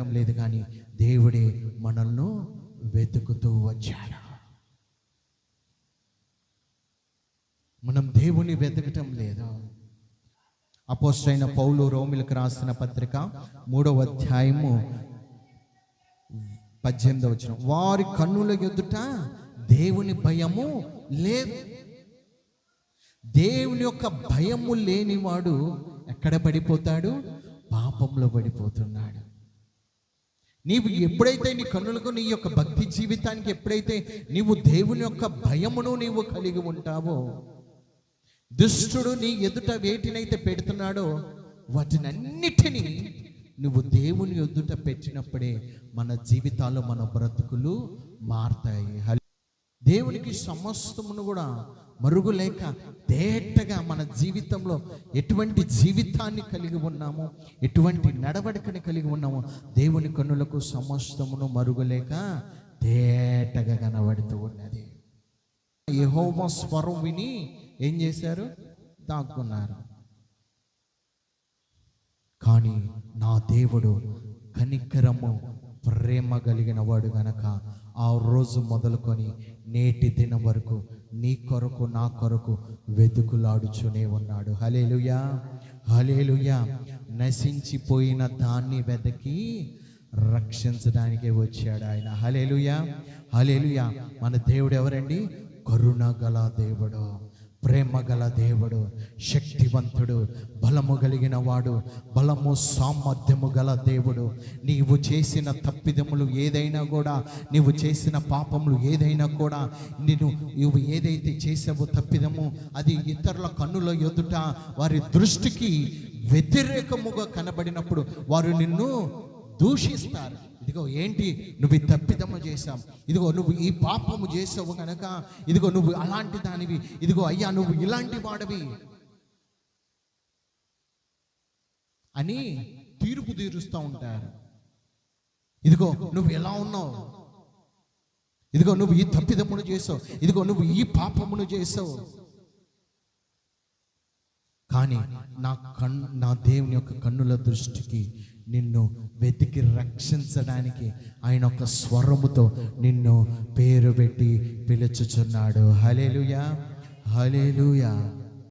వెతకటం లేదు, కానీ దేవుడే మనల్ని వెతుకుతూ వచ్చాడు. మనం దేవుని వెతకటం లేదు. అపోస్తలుడైన పౌలు రోమీయులకు రాసిన పత్రిక 3వ అధ్యాయము 18వ వచనం, వారి కన్నుల ఎదుట దేవుని భయము లేదు. దేవుని యొక్క భయము లేనివాడు ఎక్కడ పడిపోతాడు? పాపంలో పడిపోతున్నాడు. నీవు ఎప్పుడైతే నీ కన్నులకు, నీ యొక్క భక్తి జీవితానికి ఎప్పుడైతే నీవు దేవుని యొక్క భయమును నీవు కలిగి ఉంటావో, దుష్టుడు నీ ఎదుట వేటినైతే పెడుతున్నాడో వాటినన్నిటినీ నువ్వు దేవుని ఎదుట పెట్టినప్పుడే మన జీవితాల్లో మన బ్రతుకులు మారతాయి. దేవునికి సమస్తమును కూడా మరుగు లేక తేటగా మన జీవితంలో ఎటువంటి జీవితాన్ని కలిగి ఉన్నామో, ఎటువంటి నడవడికని కలిగి ఉన్నామో, దేవుని కన్నులకు సమస్తమును మరుగులేక తేటగా కనబడుతూ ఉన్నది. యెహోవా స్వరం విని ఏం చేశారు? దాక్కున్నారు. కానీ నా దేవుడు కనికరము ప్రేమ కలిగిన వాడు గనక ఆ రోజు మొదలుకొని నేటి దినం వరకు నీ కొరకు నా కొరకు వెతుకులాడుచునే ఉన్నాడు. హల్లెలూయా, హల్లెలూయా. నశించిపోయిన దాన్ని వెతికి రక్షించడానికే వచ్చాడు ఆయన. హల్లెలూయా, హల్లెలూయా. మన దేవుడు ఎవరండి? కరుణ గల దేవుడు, ప్రేమ గల దేవుడు, శక్తివంతుడు, బలము కలిగిన వాడు, బలము సామర్థ్యము గల దేవుడు. నీవు చేసిన తప్పిదములు ఏదైనా కూడా, నీవు చేసిన పాపములు ఏదైనా కూడా, నువ్వు ఏదైతే చేసావో తప్పిదము, అది ఇతరుల కన్నుల ఎదుట వారి దృష్టికి వ్యతిరేకముగా కనబడినప్పుడు వారు నిన్ను దూషిస్తారు. ఇదిగో ఏంటి, నువ్వు ఈ తప్పిదము చేశావు, ఇదిగో నువ్వు ఈ పాపము చేసావు కనుక, ఇదిగో నువ్వు అలాంటి దానివి, ఇదిగో అయ్యా నువ్వు ఇలాంటి వాడివి అని తీర్పు తీరుస్తూ ఉంటారు. ఇదిగో నువ్వు ఎలా ఉన్నావు, ఇదిగో నువ్వు ఈ తప్పిదమును చేసావు, ఇదిగో నువ్వు ఈ పాపమును చేసావు. కానీ నా దేవుని యొక్క కన్నుల దృష్టికి నిన్ను వెతికి రక్షించడానికి ఆయన ఒక స్వరముతో నిన్ను పేరు పెట్టి పిలుచుచున్నాడు. హల్లెలూయా, హల్లెలూయా.